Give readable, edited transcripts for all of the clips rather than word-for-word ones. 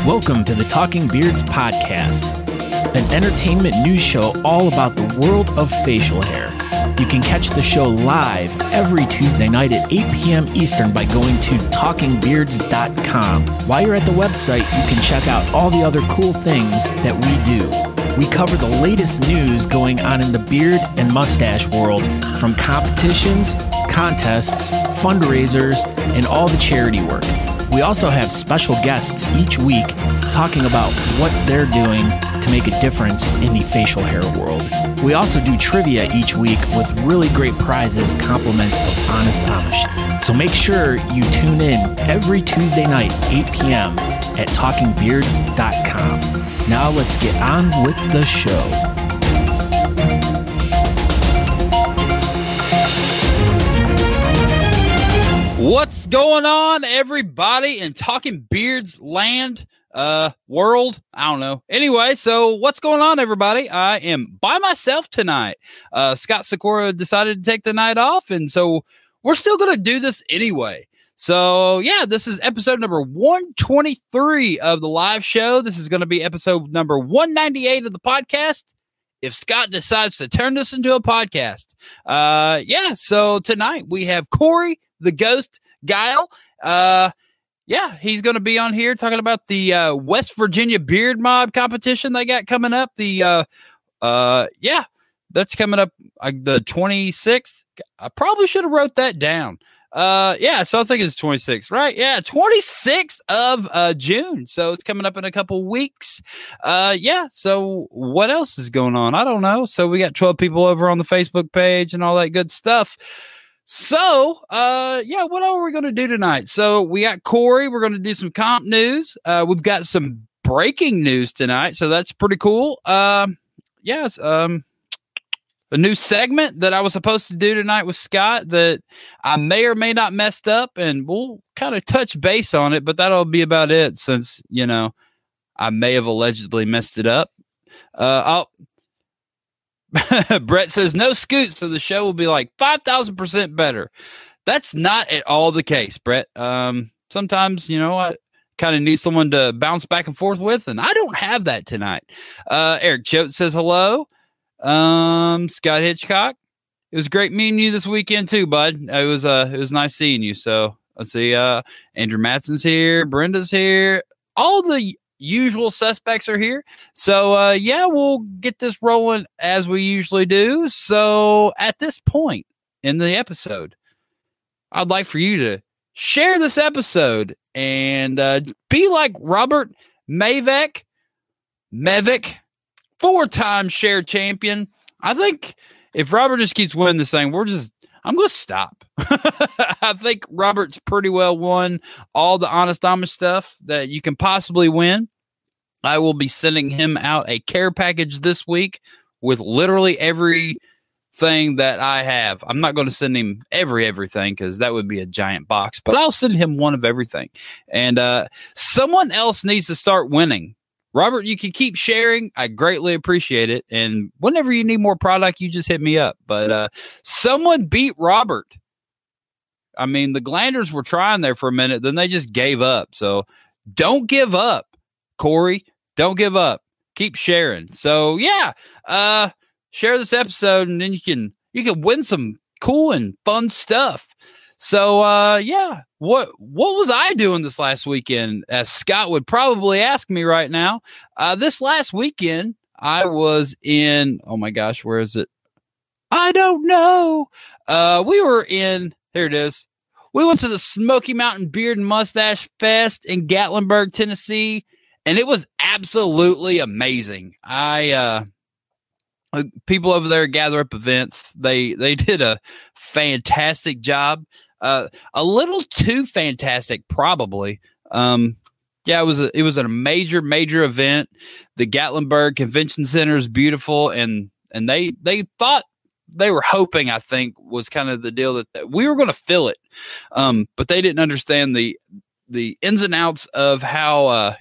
Welcome to the Talking Beards podcast, an entertainment news show all about the world of facial hair. You can catch the show live every Tuesday night at 8 p.m. Eastern by going to talkingbeards.com. While you're at the website, you can check out all the other cool things that we do. We cover the latest news going on in the beard and mustache world, from competitions, contests, fundraisers, and all the charity work. We also have special guests each week talking about what they're doing to make a difference in the facial hair world. We also do trivia each week with really great prizes, compliments of Honest Amish. So make sure you tune in every Tuesday night, 8 p.m. at talkingbeards.com. Now let's get on with the show. What's going on, everybody, in Talking Beards land, world? I don't know. Anyway, so what's going on, everybody? I am by myself tonight. Scott Sikora decided to take the night off, and so we're still going to do this anyway. So, yeah, this is episode number 123 of the live show. This is going to be episode number 198 of the podcast, if Scott decides to turn this into a podcast. So tonight we have Corey, the Ghost, Giehl. He's going to be on here talking about the West Virginia Beard Mob competition they got coming up. That's coming up the 26th. I probably should have wrote that down. So I think it's 26th, right? Yeah, 26th of June. So it's coming up in a couple weeks. So what else is going on? I don't know. So we got 12 people over on the Facebook page and all that good stuff. So, what are we going to do tonight? So we got Corey. We're going to do some comp news. We've got some breaking news tonight. So that's pretty cool. A new segment that I was supposed to do tonight with Scott that I may or may not messed up, and we'll kind of touch base on it, but that'll be about it since, I may have allegedly messed it up. Brett says no scoot, so the show will be like 5,000% better. That's not at all the case, Brett. Sometimes, I kind of need someone to bounce back and forth with, and I don't have that tonight. Eric Choate says hello. Scott Hitchcock, it was great meeting you this weekend too, bud. It was nice seeing you. So let's see, Andrew Mattson's here, Brenda's here, all the usual suspects are here. So we'll get this rolling as we usually do. So at this point in the episode, I'd like for you to share this episode and be like Robert Mavic, 4-time share champion. I think if Robert just keeps winning this thing, I'm going to stop. I think Robert's pretty well won all the Honest Amish stuff that you can possibly win. I will be sending him out a care package this week with literally everything that I have. I'm not going to send him everything because that would be a giant box, but I'll send him one of everything. And someone else needs to start winning. Robert, you can keep sharing. I greatly appreciate it. And whenever you need more product, you just hit me up. But someone beat Robert. I mean, the Glanders were trying there for a minute. Then they just gave up. So don't give up, Corey. Don't give up. Keep sharing. So, share this episode, and then you can win some cool and fun stuff. So, what was I doing this last weekend? As Scott would probably ask me right now. This last weekend, I was in, oh my gosh, where is it? I don't know. Here it is. We went to the Smoky Mountain Beard and Mustache Fest in Gatlinburg, Tennessee, and it was absolutely amazing. People over there gather up events. They did a fantastic job. A little too fantastic, probably. It was a major event. The Gatlinburg Convention Center is beautiful, and they thought they were hoping, I think, was kind of the deal that we were going to fill it. But they didn't understand the ins and outs of how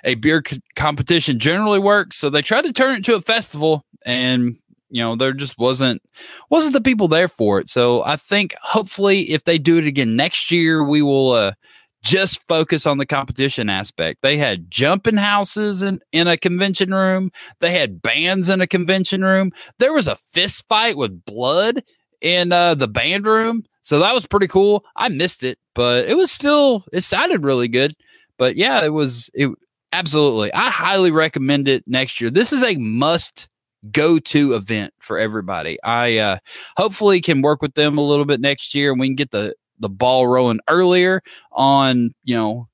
a beer competition generally works. So they tried to turn it into a festival, and there just wasn't the people there for it. So I think hopefully if they do it again next year, we will just focus on the competition aspect. They had jumping houses in a convention room. They had bands in a convention room. There was a fist fight with blood in the band room. So that was pretty cool. I missed it, but it sounded really good. But yeah, it absolutely. I highly recommend it next year. This is a must go-to event for everybody. I hopefully can work with them a little bit next year, and we can get the ball rolling earlier on,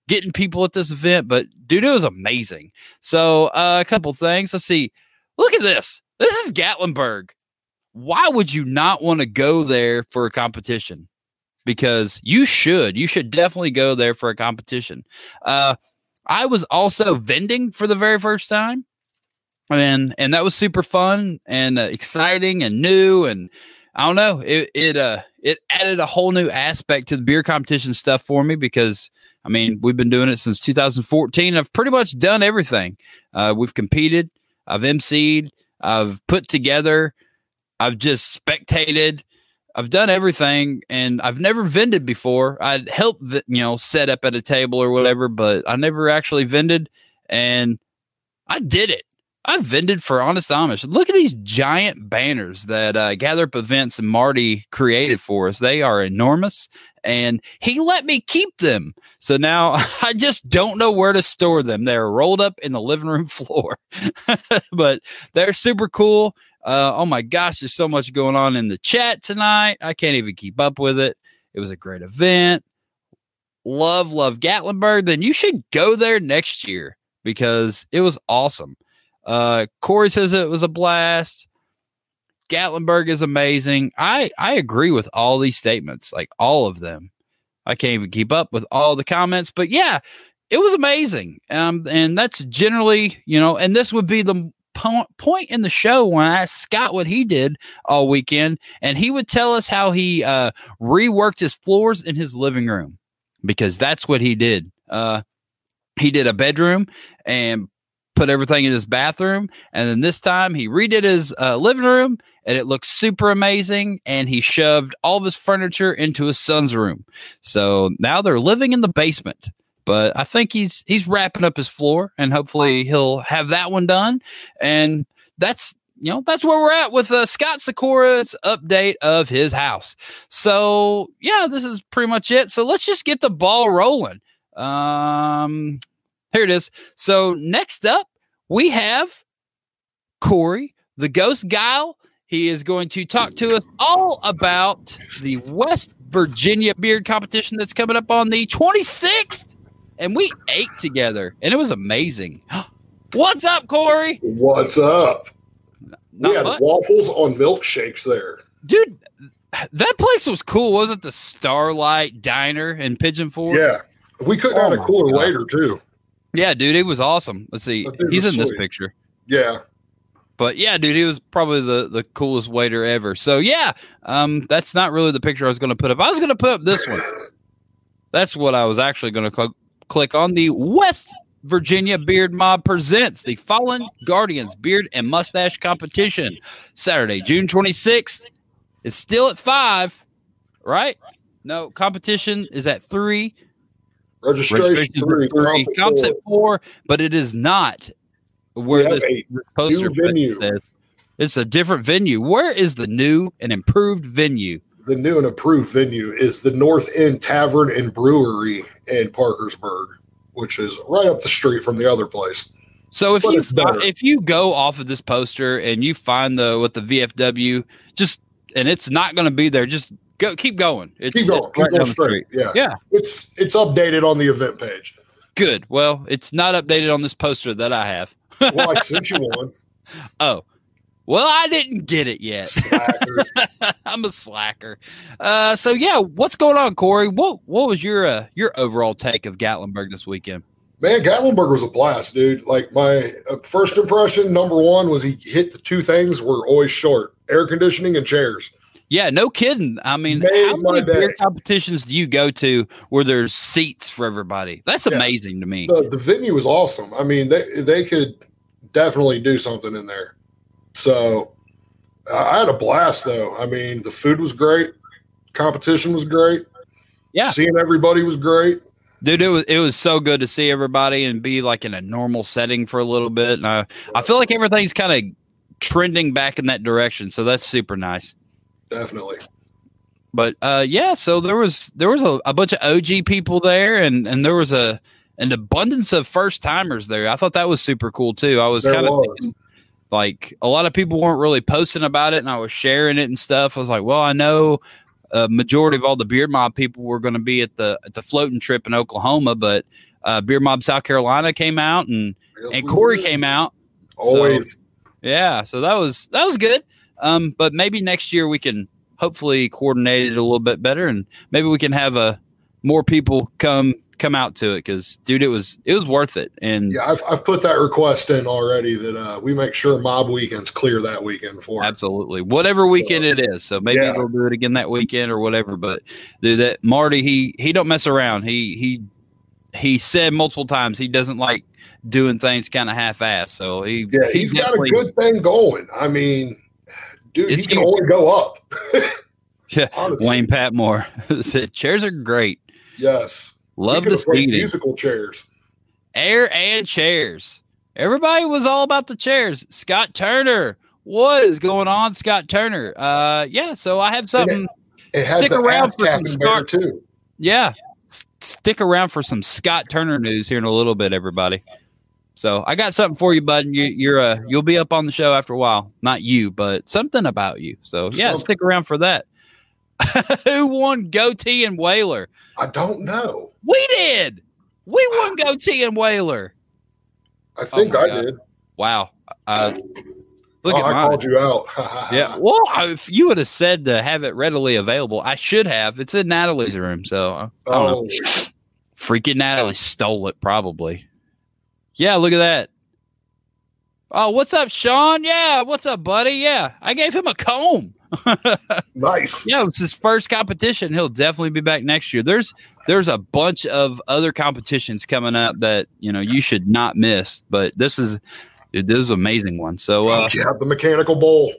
getting people at this event. But dude, it was amazing. So a couple things. Let's see. Look at this. This is Gatlinburg. Why would you not want to go there for a competition? Because you should definitely go there for a competition. I was also vending for the very first time. And that was super fun and exciting and new. And I don't know, it added a whole new aspect to the beer competition stuff for me because, I mean, we've been doing it since 2014. I've pretty much done everything. We've competed. I've emceed. I've put together. I've just spectated. I've done everything, and I've never vended before. I'd helped, set up at a table or whatever, but I never actually vended, and I did it. I vended for Honest Amish. Look at these giant banners that Gather Up Events and Marty created for us. They are enormous, and he let me keep them. So now I just don't know where to store them. They're rolled up in the living room floor, but they're super cool. Oh my gosh, there's so much going on in the chat tonight. I can't even keep up with it. It was a great event. Love Gatlinburg. Then you should go there next year because it was awesome. Corey says it was a blast. Gatlinburg is amazing. I agree with all these statements, like all of them. I can't even keep up with all the comments, but yeah, it was amazing. And that's generally, and this would be the point in the show when I asked Scott what he did all weekend, and he would tell us how he reworked his floors in his living room, because that's what he did. He did a bedroom and put everything in his bathroom, and then this time he redid his living room, and it looked super amazing, and he shoved all of his furniture into his son's room. So now they're living in the basement. But I think he's wrapping up his floor, and hopefully he'll have that one done. And that's where we're at with Scott Sikora's update of his house. So yeah, this is pretty much it. So let's just get the ball rolling. Here it is. So next up, we have Corey, the Ghost Giehl. He is going to talk to us all about the West Virginia beard competition that's coming up on the 26th. And we ate together, and it was amazing. What's up, Corey? What's up? Not we had much. waffles on milkshakes there. Dude, that place was cool. Was it the Starlight Diner in Pigeon Forge? Yeah. We couldn't have a cooler waiter, too. Yeah, dude, it was awesome. Let's see. He's in this picture. Yeah. But yeah, dude, he was probably the coolest waiter ever. So yeah, that's not really the picture I was going to put up. I was going to put up this one. That's what I was actually going to click on. The West Virginia Beard Mob presents the Fallen Guardians Beard and Mustache Competition, Saturday, June 26th. It's still at 5, right? No, competition is at 3. Registration 3. Comps at 4, but it is not where this poster says. It's a different venue. Where is the new and improved venue? The new and approved venue is the North End Tavern and Brewery in Parkersburg, which is right up the street from the other place. So if you go off of this poster and you find the VFW, and it's not going to be there, just keep going. Keep going straight. Yeah. It's updated on the event page. Good. Well, it's not updated on this poster that I have. Well, I sent you one. Oh. Well, I didn't get it yet. Slacker. I'm a slacker. So yeah, what's going on, Corey? What was your overall take of Gatlinburg this weekend? Man, Gatlinburg was a blast, dude. Like, my first impression, number one, was he hit the two things were always short: air conditioning and chairs. Yeah, no kidding. I mean, how many beer competitions do you go to where there's seats for everybody? That's amazing to me. The venue was awesome. I mean, they could definitely do something in there. So I had a blast, though. I mean, the food was great. Competition was great. Yeah. Seeing everybody was great. Dude, it was so good to see everybody and be like in a normal setting for a little bit. And I feel like everything's kind of trending back in that direction. So that's super nice. Definitely. But so there was a bunch of OG people there, and there was an abundance of first timers there. I thought that was super cool too. I was kind of thinking, like, a lot of people weren't really posting about it, and I was sharing it and stuff. I was like, well, I know a majority of all the Beard Mob people were going to be at the floating trip in Oklahoma, but Beard Mob South Carolina came out, and Corey came out. Always. So, yeah, so that was good. But maybe next year we can hopefully coordinate it a little bit better, and maybe we can have more people come out to it, because dude, it was worth it. And yeah, I've put that request in already that we make sure Mob Weekends clear that weekend for it. Absolutely, whatever weekend it is. So maybe they'll do it again that weekend or whatever. But dude, that Marty, he don't mess around. He said multiple times he doesn't like doing things kind of half-assed. So he's got a good thing going. I mean, dude, he can only go up. Yeah, honestly. Wayne Patmore said chairs are great. Yes. Love the seating. Musical chairs. Air and chairs. Everybody was all about the chairs. Scott Turner. What is going on, Scott Turner? So I have something. It had stick around for some Scott too. Yeah. Stick around for some Scott Turner news here in a little bit, everybody. So I got something for you, bud. You'll be up on the show after a while. Not you, but something about you. So stick around for that. Who won Goatee and Whaler? I don't know. We did. We won Goatee and Whaler. I think I did. Wow. Look at I called you out. Yeah. Well, if you would have said to have it readily available, I should have. It's in Natalie's room, so I don't know. Freaking Natalie stole it, probably. Yeah, look at that. Oh, what's up, Sean? Yeah, what's up, buddy? Yeah, I gave him a comb. Nice. Yeah, it's his first competition. He'll definitely be back next year. There's a bunch of other competitions coming up that you should not miss. But this is an amazing one. So you have the mechanical bowl.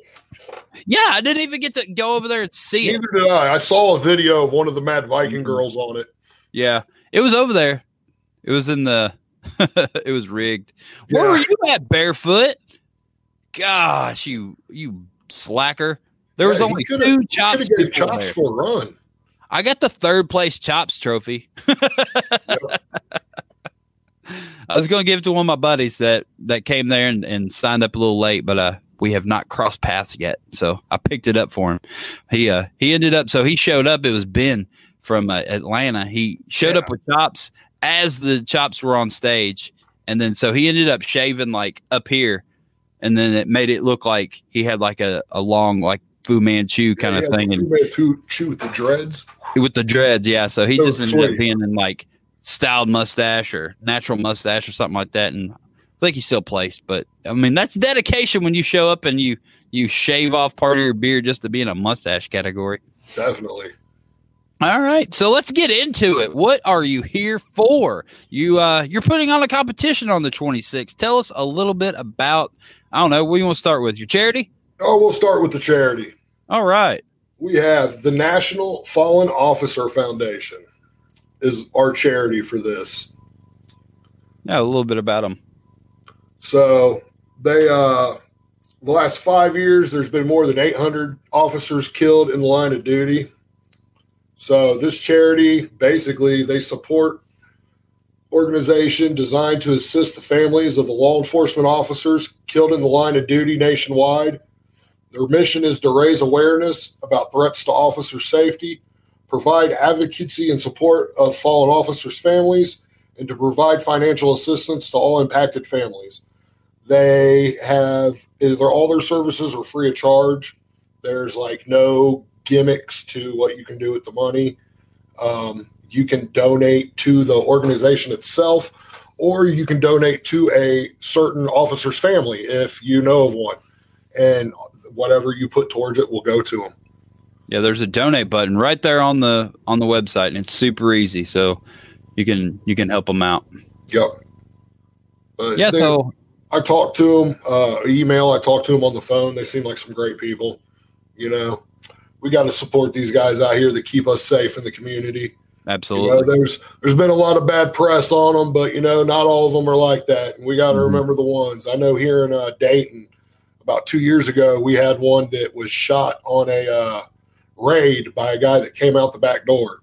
Yeah, I didn't even get to go over there and see it. Neither did I. I saw a video of one of the Mad Viking girls on it. Yeah, it was over there. It was in the. It was rigged. Yeah. Where were you at, Barefoot? Gosh, you slacker. There was only 2 chops. Could have chops for a run. I got the 3rd place chops trophy. I was going to give it to one of my buddies that came there and signed up a little late, but we have not crossed paths yet. So I picked it up for him. He ended up, so he showed up. It was Ben from Atlanta. He showed up with chops as the chops were on stage. And then, so he ended up shaving like up here, and then it made it look like he had like a long, like, Fu Manchu kind of thing. Fu Manchu with the dreads. With the dreads, yeah. So he just ended up being in like styled mustache or natural mustache or something like that. And I think he's still placed. But I mean, that's dedication when you show up and you shave off part of your beard just to be in a mustache category. Definitely. All right, so let's get into it. What are you here for? You're putting on a competition on the 26th. Tell us a little bit about, I don't know, what do you want to start with? Your charity? Oh, we'll start with the charity. All right. We have the National Fallen Officer Foundation is our charity for this. Yeah, a little bit about them. So they, the last 5 years, there's been more than 800 officers killed in the line of duty. So this charity, basically, they support organization designed to assist the families of the law enforcement officers killed in the line of duty nationwide. Their mission is to raise awareness about threats to officer safety, provide advocacy and support of fallen officers' families, and to provide financial assistance to all impacted families. All their services are free of charge. There's like no gimmicks to what you can do with the money. You can donate to the organization itself, or you can donate to a certain officer's family if you know of one. And whatever you put towards it will go to them. Yeah, there's a donate button right there on the website, and it's super easy, so you can help them out. Yep. So I talked to them, email. I talked to them on the phone. They seem like some great people. We got to support these guys out here that keep us safe in the community. Absolutely. There's been a lot of bad press on them, but not all of them are like that. And we got to remember the ones. I know here in Dayton, about 2 years ago, we had one that was shot on a raid by a guy that came out the back door.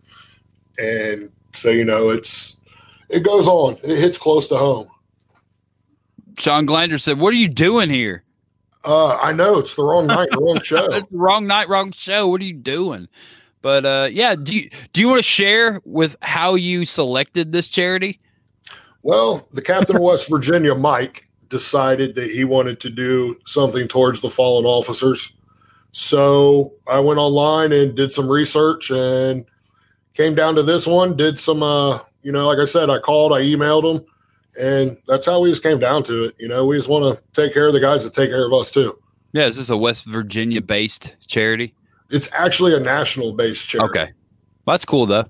And so, it goes on. It hits close to home. Sean Glander said, "What are you doing here?" I know it's the wrong night, wrong show. It's the wrong night, wrong show. What are you doing? But yeah, do you want to share with how you selected this charity? Well, the captain of West Virginia, Mike, decided that he wanted to do something towards the fallen officers. So I went online and did some research and came down to this one, did some, like I said, I called, I emailed them, and that's how we just came down to it. We just want to take care of the guys that take care of us too. Yeah. Is this a West Virginia based charity? It's actually a national based charity. Okay. Well, that's cool though.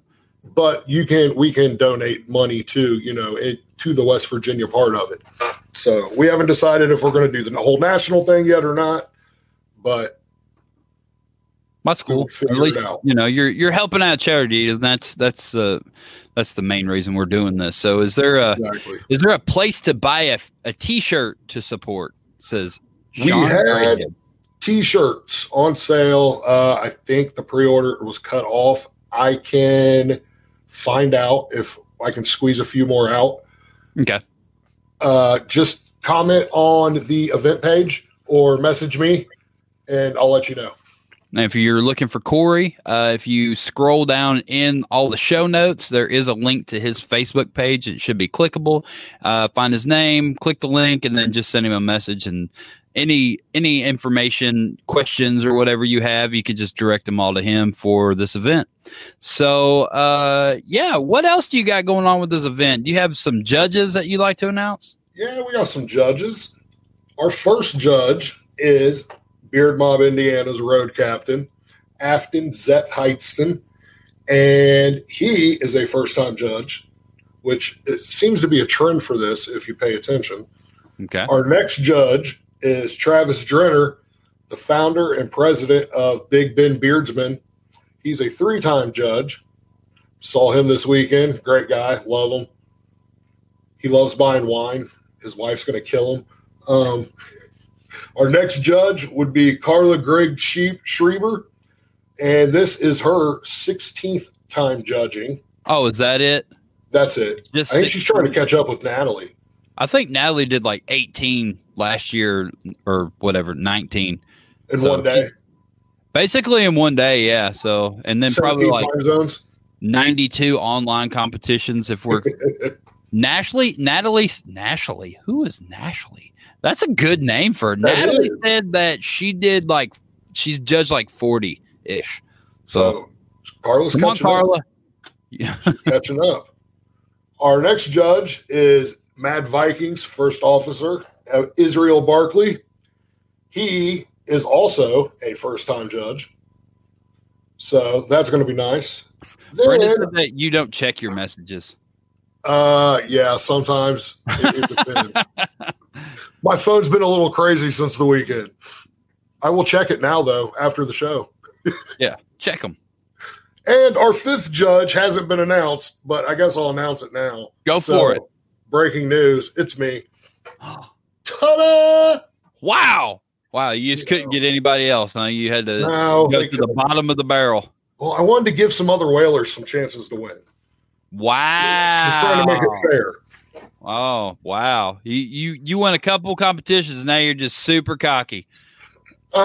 But we can donate money to, to the West Virginia part of it. So we haven't decided if we're going to do the whole national thing yet or not, but that's cool. At least, you're helping out charity, and that's the main reason we're doing this. So is there a place to buy a t-shirt to support? It says we had t-shirts on sale. I think the pre-order was cut off. I can find out if I can squeeze a few more out. Okay. Just comment on the event page or message me, and I'll let you know. Now, if you're looking for Corey, if you scroll down in all the show notes, there is a link to his Facebook page. It should be clickable. Find his name, click the link, and then just send him a message. And any information, questions, or whatever you have, you can just direct them all to him for this event. So, what else do you got going on with this event? Do you have some judges that you'd like to announce? Yeah, we got some judges. Our first judge is Beard Mob Indiana's road captain, Afton Zet Heidston, and he is a first-time judge, which it seems to be a trend for this if you pay attention. Okay. Our next judge is Travis Drenner, the founder and president of Big Ben Beardsman. He's a 3-time judge. Saw him this weekend. Great guy. Love him. He loves buying wine. His wife's going to kill him. Our next judge would be Carla Grigg Schreiber, and this is her 16th time judging. Oh, is that it? That's it. I think she's trying to catch up with Natalie. I think Natalie did like 18 last year or whatever, 19. In one day? Basically in one day, yeah. So, and then probably like time zones. 92 online competitions if we're Natalie. Who is Natalie? That's a good name for her. Natalie said that she's judged like 40-ish. So Carla's come on, Carla. Yeah. She's catching up. Our next judge is Mad Vikings first officer, Israel Barkley. He is also a first-time judge. So that's going to be nice. Brenda said that you don't check your messages. Yeah, sometimes it depends. My phone's been a little crazy since the weekend. I will check it now, though, after the show. Yeah, check them. And our 5th judge hasn't been announced, but I guess I'll announce it now. Go for it. Breaking news. It's me. Ta-da! Wow, you just couldn't get anybody else, huh? You had to go to the bottom of the barrel. Well, I wanted to give some other whalers some chances to win. Wow. I'm trying to make it fair. Oh, wow. You won a couple competitions, and now you're just super cocky.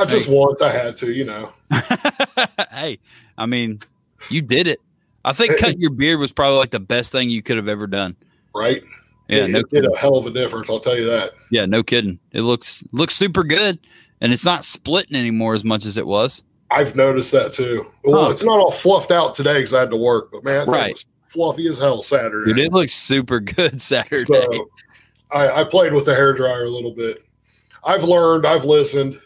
Just once I had to, Hey, I mean, you did it. I think cutting your beard was probably like the best thing you could have ever done. Right? Yeah, it did a hell of a difference, I'll tell you that. Yeah, no kidding. It looks super good, and it's not splitting anymore as much as it was. I've noticed that too. Well, It's not all fluffed out today because I had to work, but man, I thought it was fluffy as hell Saturday. Dude, it looks super good Saturday. So I played with the hairdryer a little bit. I've learned. I've listened.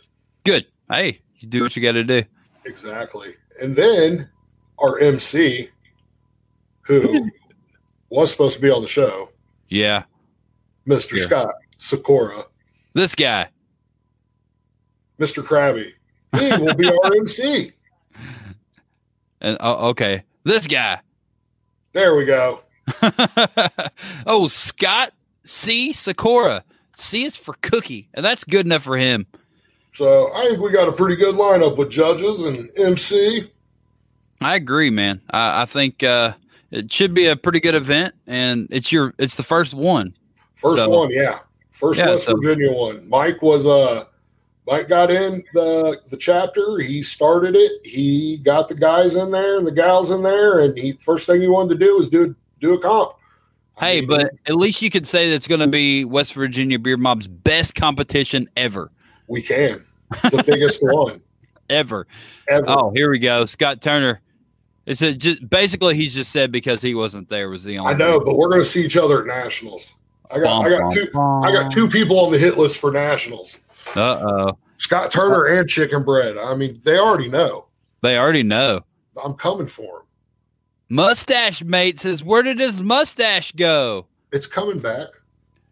Good. Hey, you do what you got to do. Exactly. And then our MC, who was supposed to be on the show. Yeah. Mr. Scott Sikora. This guy. Mr. Krabby. He will be our MC. And okay. This guy. There we go. Oh, Scott C. Sakura. C is for cookie, and that's good enough for him. So I think we got a pretty good lineup with judges and MC. I agree, man. I think it should be a pretty good event, and it's the first one. First one, yeah. West Virginia one. Mike got in the chapter. He started it. He got the guys in there and the gals in there, and first thing he wanted to do was do a comp. But at least you could say that's going to be West Virginia Beard Mob's best competition ever. We can. The biggest one. Ever. Oh, here we go. Scott Turner. It's basically he's just said because he wasn't there was the only. I know, but we're going to see each other at nationals. I got two people on the hit list for nationals. Scott Turner and Chicken Bread. I mean, they already know. I'm coming for him. Mustache Mate says, where did his mustache go? It's coming back.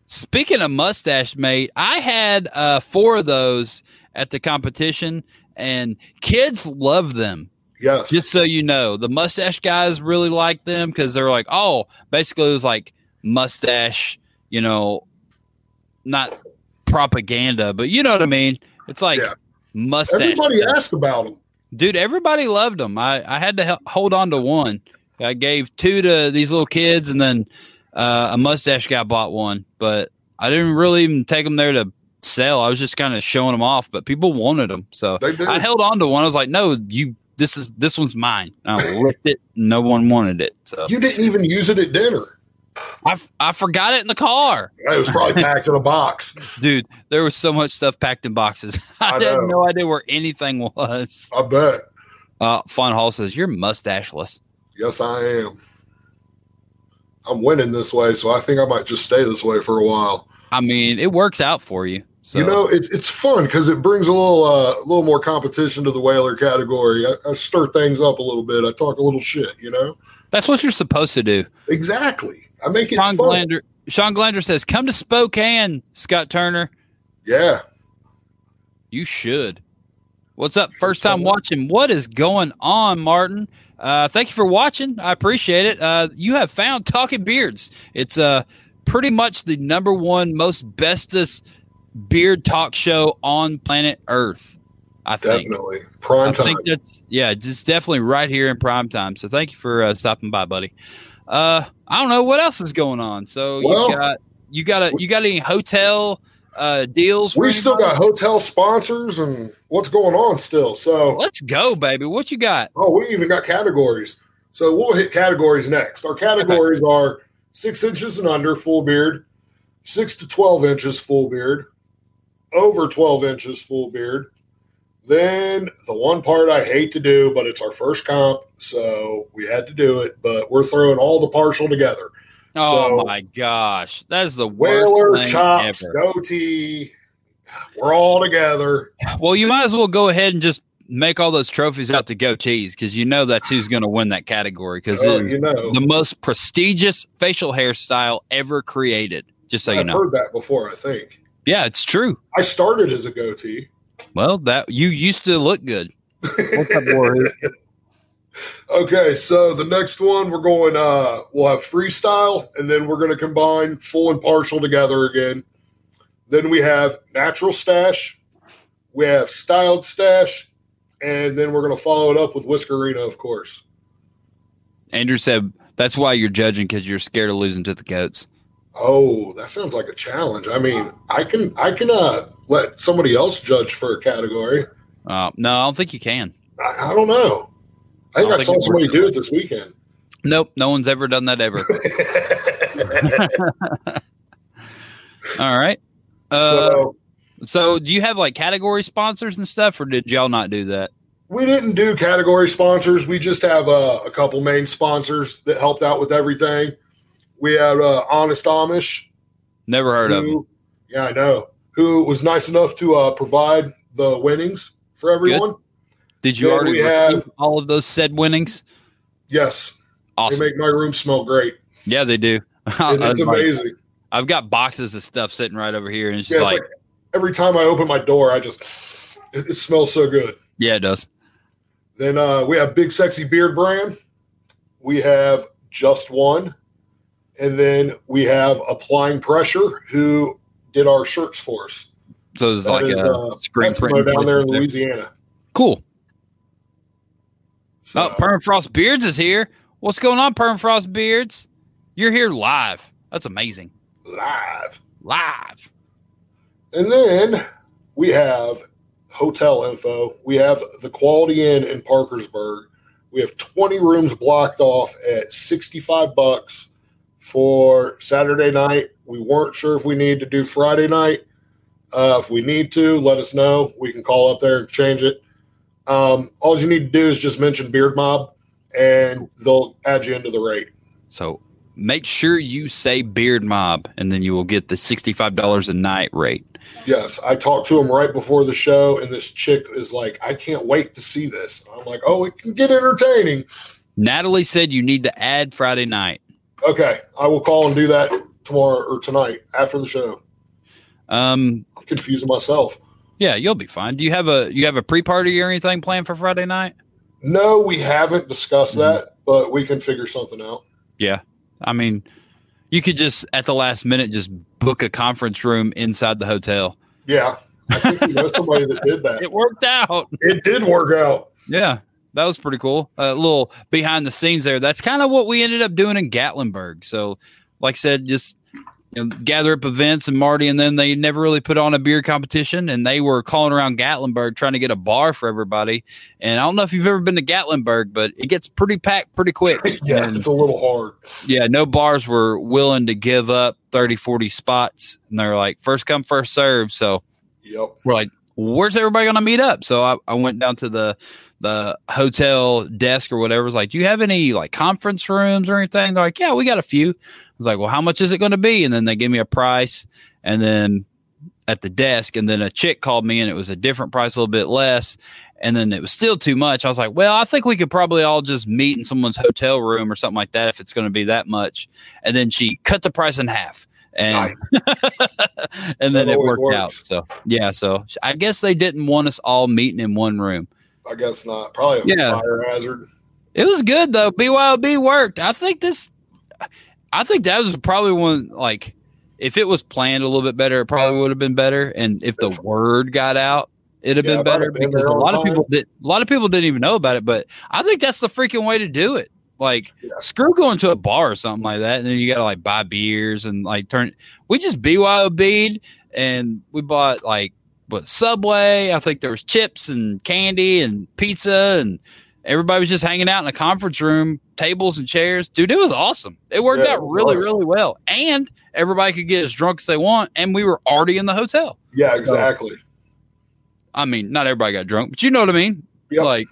Speaking of Mustache Mate, I had 4 of those at the competition, and kids love them. Yes. Just so you know, the mustache guys really like them because they're like, oh, basically it was like mustache, not propaganda, but you know what I mean? It's like mustache. Everybody stuff. Asked about them. Dude, everybody loved them. I had to hold on to one. I gave 2 to these little kids, and then a mustache guy bought one. But I didn't really even take them there to sell. I was just kind of showing them off, but people wanted them. So I held on to one. I was like, no, this one's mine. I licked it. No one wanted it. So you didn't even use it at dinner. I forgot it in the car. It was probably packed in a box. Dude, there was so much stuff packed in boxes. I had no idea where anything was. I bet. Fun Hall says, you're mustacheless. Yes, I am. I'm winning this way, so I think I might just stay this way for a while. I mean, it works out for you. So. It's fun because it brings a little more competition to the whaler category. I stir things up a little bit. I talk a little shit, That's what you're supposed to do. Exactly. I make it fun. Sean Glander says, come to Spokane, Scott Turner. Yeah. You should. What's up? First time watching. What is going on, Martin? Thank you for watching. I appreciate it. You have found Talking Beards. It's pretty much the #1 most bestest beard talk show on planet Earth. I think. Definitely. Prime time. I think just definitely right here in prime time. So thank you for stopping by, buddy. I don't know what else is going on. So you got any hotel deals? We still got hotel sponsors and what's going on still. So let's go, baby. What you got? Oh, we even got categories. So we'll hit categories next. Our categories are 6 inches and under full beard, 6 to 12 inches full beard, over 12 inches full beard. Then the one part I hate to do, but it's our first comp, so we had to do it. But we're throwing all the partial together. Oh, my gosh. That is the whaler, worst thing chops, ever. goatee. We're all together. Well, you might as well go ahead and just make all those trophies out to goatees because that's who's going to win that category because it's the most prestigious facial hairstyle ever created, just so you know. I've heard that before, I think. Yeah, it's true. I started as a goatee. Well, that you used to look good. What's up, Warrior? Okay, so the next one we're going we'll have freestyle and then we're going to combine full and partial together again. Then we have natural stash, we have styled stash, and then we're going to follow it up with Whiskerina, of course. Andrew said that's why you're judging because you're scared of losing to the goats. Oh, that sounds like a challenge. I mean, I can let somebody else judge for a category. No, I don't think you can. I don't know. I think I saw somebody do it this weekend. Nope, no one's ever done that ever. All right. So do you have like category sponsors and stuff, or did y'all not do that? We didn't do category sponsors. We just have a couple main sponsors that helped out with everything. We had Honest Amish. Never heard of him. Yeah, I know. Who was nice enough to provide the winnings for everyone. Good. Did you already have all of those said winnings? Yes. Awesome. They make my room smell great. Yeah, they do. It's amazing. I've got boxes of stuff sitting right over here, and it's just like every time I open my door, it smells so good. Yeah, it does. Then we have Big Sexy Beard Brand. We have just won. And then we have Applying Pressure, who did our shirts for us. So it's like a screen print down there in Louisiana. Cool. So, Permafrost Beards is here. What's going on, Permafrost Beards? You're here live. That's amazing. Live. And then we have hotel info. We have the Quality Inn in Parkersburg. We have 20 rooms blocked off at $65 for Saturday night. We weren't sure if we need to do Friday night. If we need to, let us know. We can call up there and change it. All you need to do is just mention Beard Mob, and they'll add you into the rate. So make sure you say Beard Mob, and then you will get the $65 a night rate. Yes, I talked to him right before the show, and this chick is like, I can't wait to see this. I'm like, oh, it can get entertaining. Natalie said you need to add Friday night. Okay, I will call and do that tomorrow or tonight after the show. I'm confusing myself. Yeah, you'll be fine. Do you have a pre-party or anything planned for Friday night? No, we haven't discussed that, but we can figure something out. Yeah. I mean, you could just at the last minute just book a conference room inside the hotel. Yeah. I think we know somebody that did that. It worked out. It did work out. Yeah. That was pretty cool. A little behind the scenes there. That's kind of what we ended up doing in Gatlinburg. So, like I said, just gather up events, and Marty and them, they never really put on a beer competition, and they were calling around Gatlinburg trying to get a bar for everybody. And I don't know if you've ever been to Gatlinburg, but it gets pretty packed pretty quick. Yeah, it's a little hard. Yeah, no bars were willing to give up 30, 40 spots. And they're like, first come, first serve. So we're like, where's everybody going to meet up? So I went down to the hotel desk or whatever. Was like, do you have any like conference rooms or anything? They're like, yeah, we got a few. I was like, well, how much is it going to be? And then they gave me a price, and then at the desk, and then a chick called me, and it was a different price, a little bit less. And then it was still too much. I was like, well, I think we could probably all just meet in someone's hotel room or something like that if it's going to be that much. And then she cut the price in half. And and then it worked out. So yeah, so I guess they didn't want us all meeting in one room. I guess not. Probably a fire hazard. It was good though. BYOB worked. I think that was probably one, like, if it was planned a little bit better, it probably would have been better. And if the word got out, it'd have been better, because a lot of people didn't even know about it. But I think that's the freaking way to do it. Like, screw going to a bar or something like that, and then you got to like buy beers and like we just BYOB'd, and we bought like Subway. I think there was chips and candy and pizza, and everybody was just hanging out in a conference room, tables and chairs. Dude, it was awesome. It worked out really, really well. And everybody could get as drunk as they want, and we were already in the hotel. Yeah, exactly. So, I mean, not everybody got drunk, but you know what I mean? Yep. Like,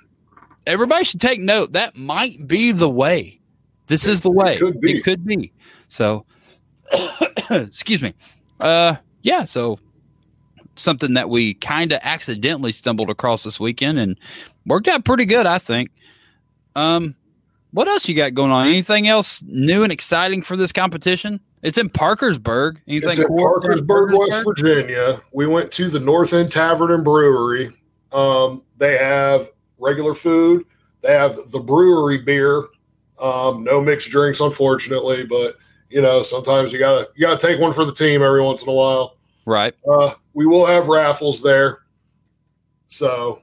everybody should take note. That might be the way. This is the way. It could be. So, excuse me. Yeah, so something that we kind of accidentally stumbled across this weekend and worked out pretty good, I think. What else you got going on? Anything else new and exciting for this competition? It's in Parkersburg. Anything it's in Parkersburg, West Virginia. We went to the North End Tavern and Brewery. They have regular food. They have the brewery beer. No mixed drinks, unfortunately, but sometimes you gotta take one for the team every once in a while. Right. We will have raffles there. So,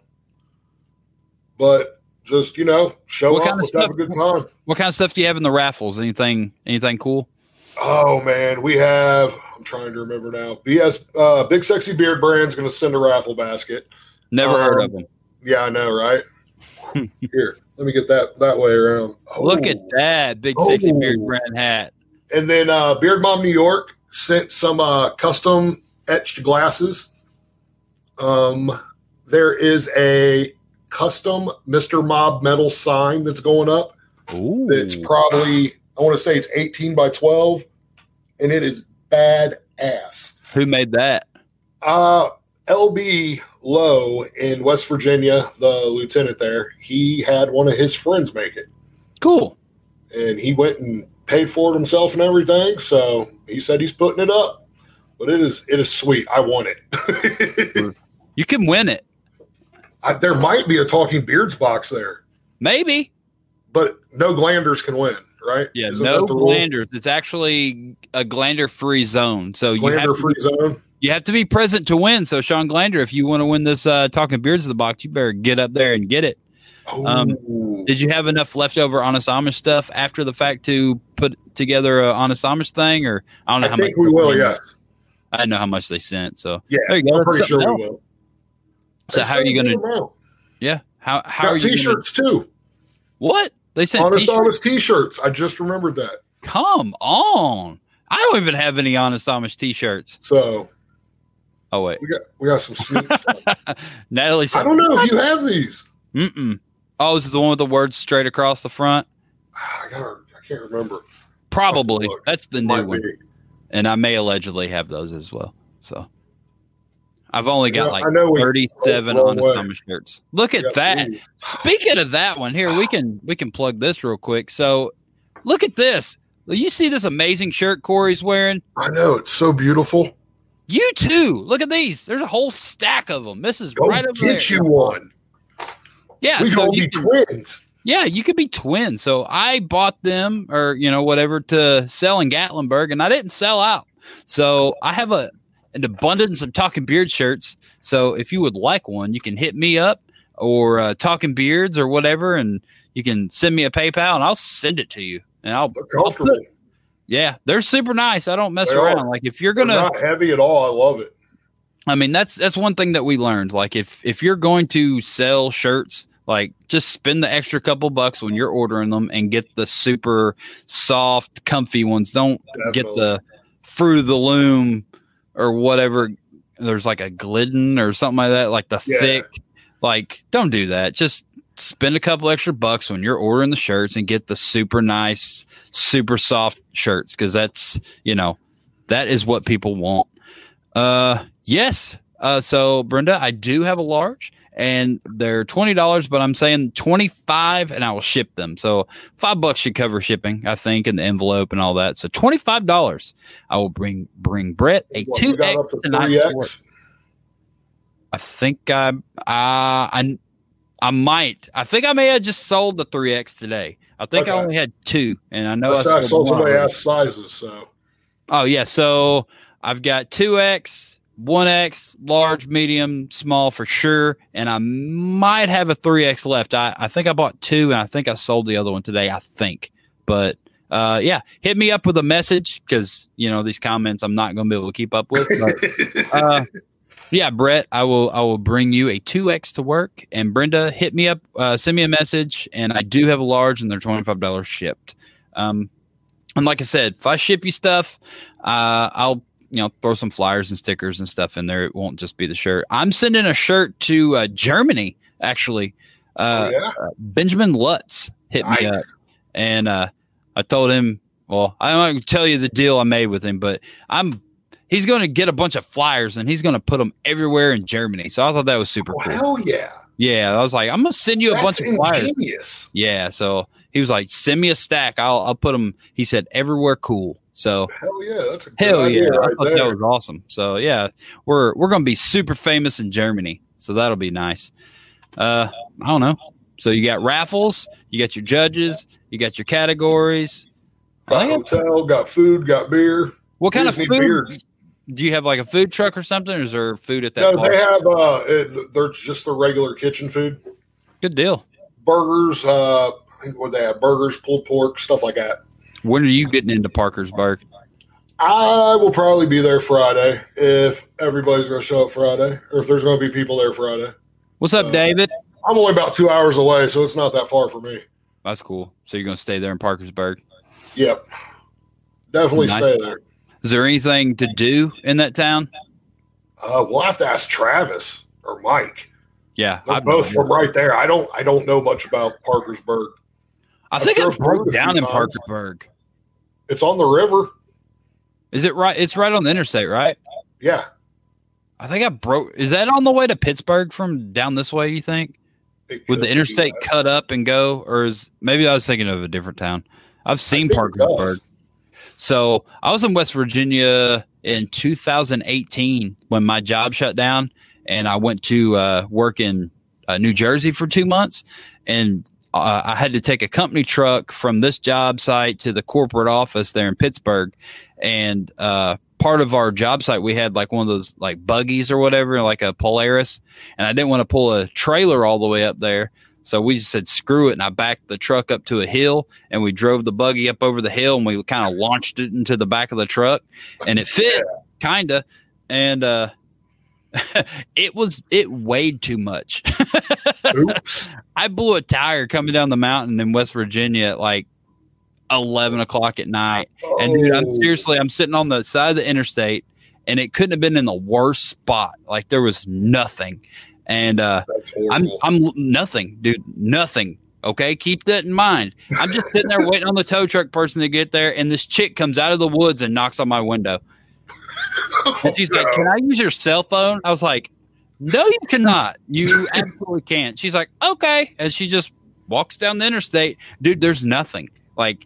but just show up, let's have a good time. What kind of stuff do you have in the raffles? Anything cool? Oh man, we have. I'm trying to remember now. Big Sexy Beard Brand's going to send a raffle basket. Never heard of them. Yeah, I know, right? Here, let me get that way around. Look at that Big Sexy Beard Brand hat. And then Beard Mom New York sent some custom etched glasses. There is a custom Mr. Mob metal sign that's going up. Ooh. It's probably, I want to say it's 18 by 12, and it is badass. Who made that? LB Lowe in West Virginia, the lieutenant there, he had one of his friends make it. Cool. And he went and paid for it himself and everything, so he said he's putting it up. But it is sweet. I want it. You can win it. There might be a Talking Beards box there. Maybe. But no glanders can win, right? Yeah, Isn't no that the rule? glanders. It's actually a glander-free zone. So Glander-free zone. you have to be present to win. So Sean Glander, if you want to win this Talking Beards of the box, you better get up there and get it. Did you have enough leftover Honest Amish stuff after the fact to put together a Honest Amish thing? Or I don't know how much. I think we will, yes. I didn't know how much they sent. So yeah, there you go. I'm pretty sure we will. So how are you going to? Yeah, how are you? T-shirts too. What they sent? Honest Amish T-shirts. I just remembered that. Come on, I don't even have any Honest Amish T-shirts. So, oh wait, we got some sneak stuff. Natalie said, I don't know if you have these. Oh, is it the one with the words straight across the front? I can't remember. Probably that's the new one, be. And I may allegedly have those as well. So. I've only got 37 Honest Amish shirts. Look at that. Speaking of that one, here we can plug this real quick. So look at this. You see this amazing shirt Corey's wearing? I know, it's so beautiful. You too. Look at these. There's a whole stack of them. This is right over there. Get you one. Yeah, we can be twins. Yeah, you could be twins. So I bought them, or whatever, to sell in Gatlinburg, and I didn't sell out. So I have an abundance of Talking Beard shirts. So if you would like one, you can hit me up or Talking Beards or whatever, and you can send me a PayPal and I'll send it to you. And they're comfortable. Yeah, they're super nice. I don't mess around. Like if you're gonna, they're not heavy at all. I love it. I mean, that's one thing that we learned. Like if you're going to sell shirts, like just spend the extra couple bucks when you're ordering them and get the super soft, comfy ones. Don't get the Fruit of the Loom or whatever. There's like a Glidden or something like that, like the thick. Like, don't do that. Just spend a couple extra bucks when you're ordering the shirts and get the super nice, super soft shirts, because that's, that is what people want. Yes. So Brenda, I do have a large, and they're $20, but I'm saying $25, and I will ship them. So $5 should cover shipping, I think, and the envelope and all that. So $25. I will bring Brett a 2X tonight. I think I might. I think I may have just sold the 3X today. I think I only had 2, and I know I sold somebody asked sizes. So, oh yeah, so I've got 2X, 1X, large, medium, small for sure, and I might have a 3X left. I think I bought 2, and I think I sold the other one today. I think, but yeah, hit me up with a message, because these comments I'm not going to be able to keep up with. But, yeah, Brett, I will bring you a 2X to work. And Brenda, hit me up, send me a message, and I do have a large, and they're $25 shipped. And like I said, if I ship you stuff, I'll throw some flyers and stickers and stuff in there. It won't just be the shirt. I'm sending a shirt to Germany, actually. Benjamin Lutz hit me up, and I told him, well, I don't want to tell you the deal I made with him, but he's going to get a bunch of flyers, and he's going to put them everywhere in Germany. So I thought that was super cool. Hell yeah. Yeah. I was like, I'm going to send you a bunch of flyers. Genius. Yeah. So he was like, send me a stack. I'll put them, he said, everywhere cool. So hell yeah. That's a good idea right I thought there. that was awesome. So yeah, we're going to be super famous in Germany. So that'll be nice. I don't know. So you got raffles, you got your judges, you got your categories. Got hotel, got food, got beer. What kind of food? Beers. Do you have like a food truck or something, or is there food at that? No, they have. They're just the regular kitchen food. Good deal. Burgers. I think what they have: burgers, pulled pork, stuff like that. When are you getting into Parkersburg? I will probably be there Friday if everybody's going to show up Friday, or if there's going to be people there Friday. What's up, David? I'm only about 2 hours away, so it's not that far for me. That's cool. So you're going to stay there in Parkersburg? Yep. Definitely stay there. Is there anything to do in that town? We'll have to ask Travis or Mike. Yeah, they're both from right there. I don't know much about Parkersburg. I think I broke down in Parkersburg. It's on the river. Is it right? It's right on the interstate, right? Yeah. I think I broke. Is that on the way to Pittsburgh from down this way? You think? Would the interstate cut up and go, or maybe I was thinking of a different town? I've seen Parkersburg. So I was in West Virginia in 2018 when my job shut down, and I went to work in New Jersey for 2 months. And I had to take a company truck from this job site to the corporate office there in Pittsburgh. And part of our job site, we had like one of those like buggies or whatever, like a Polaris. And I didn't want to pull a trailer all the way up there. So we just said, screw it. And I backed the truck up to a hill and we drove the buggy up over the hill and we kind of launched it into the back of the truck and it fit kind of. And it weighed too much. Oops. I blew a tire coming down the mountain in West Virginia at like 11 o'clock at night. And dude, I'm sitting on the side of the interstate and it couldn't have been in the worst spot. Like there was nothing. And I'm nothing, dude, nothing. Okay. Keep that in mind. I'm just sitting there waiting on the tow truck person to get there. And this chick comes out of the woods and knocks on my window. And she's like, "Can I use your cell phone?" I was like, "No, you cannot. You absolutely can't." She's like, "Okay." And she just walks down the interstate. Dude, there's nothing. Like,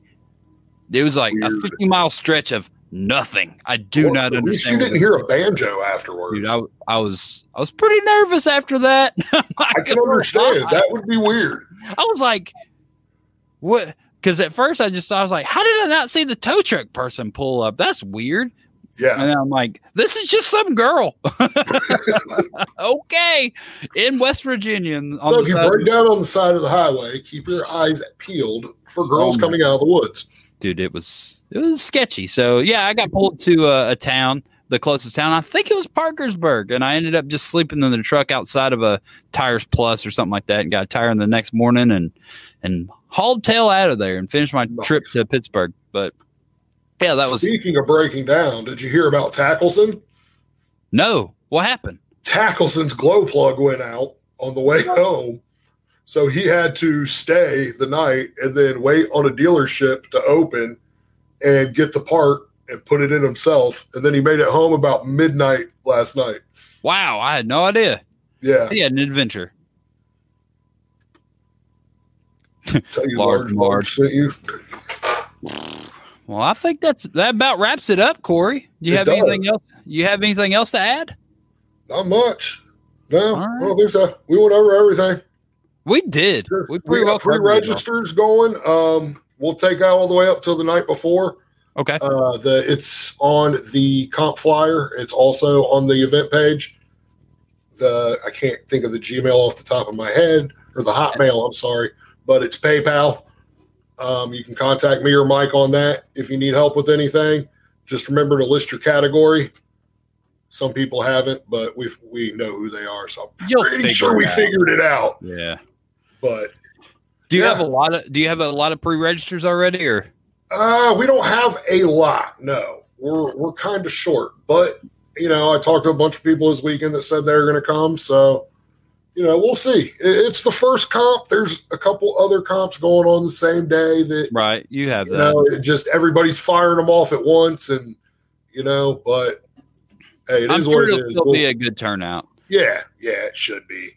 it was like a 50-mile stretch of nothing. I do not understand. At least you didn't hear a banjo afterwards. Dude, I was pretty nervous after that. I can understand. That would be weird. I was like, what? Because at first I was like, how did I not see the tow truck person pull up? That's weird. Yeah. And I'm like, this is just some girl. Okay. In West Virginia. So if you break down on the side of the highway, keep your eyes peeled for girls coming out of the woods. Dude, it was sketchy. So yeah, I got pulled to a town, the closest town. I think it was Parkersburg. And I ended up just sleeping in the truck outside of a Tires Plus or something like that and got a tire in the next morning and hauled tail out of there and finished my trip to Pittsburgh. But yeah, that was. Speaking of breaking down, did you hear about Tackleson? No. What happened? Tackleson's glow plug went out on the way home. So he had to stay the night and then wait on a dealership to open and get the part and put it in himself. And then he made it home about midnight last night. Wow. I had no idea. Yeah. He had an adventure. Tell you large sent you. Well, I think that about wraps it up, Corey. Do you have anything else? You have anything else to add? Not much. No, right. I don't think so. We went over everything. We did. We got pre-registers going. We'll take out all the way up till the night before. Okay. It's on the comp flyer. It's also on the event page. I can't think of the Gmail off the top of my head, or the Hotmail, I'm sorry, but it's PayPal. You can contact me or Mike on that if you need help with anything. Just remember to list your category. Some people haven't, but we know who they are, so I'm pretty sure we figured it out. Yeah. But do you have a lot of pre-registers already, or? We don't have a lot. No, we're kind of short, but I talked to a bunch of people this weekend that said they're going to come. So, we'll see. It's the first comp. There's a couple other comps going on the same day that, right. You have that. It just everybody's firing them off at once, and but hey, I'm sure it'll still be a good turnout. Yeah, it should be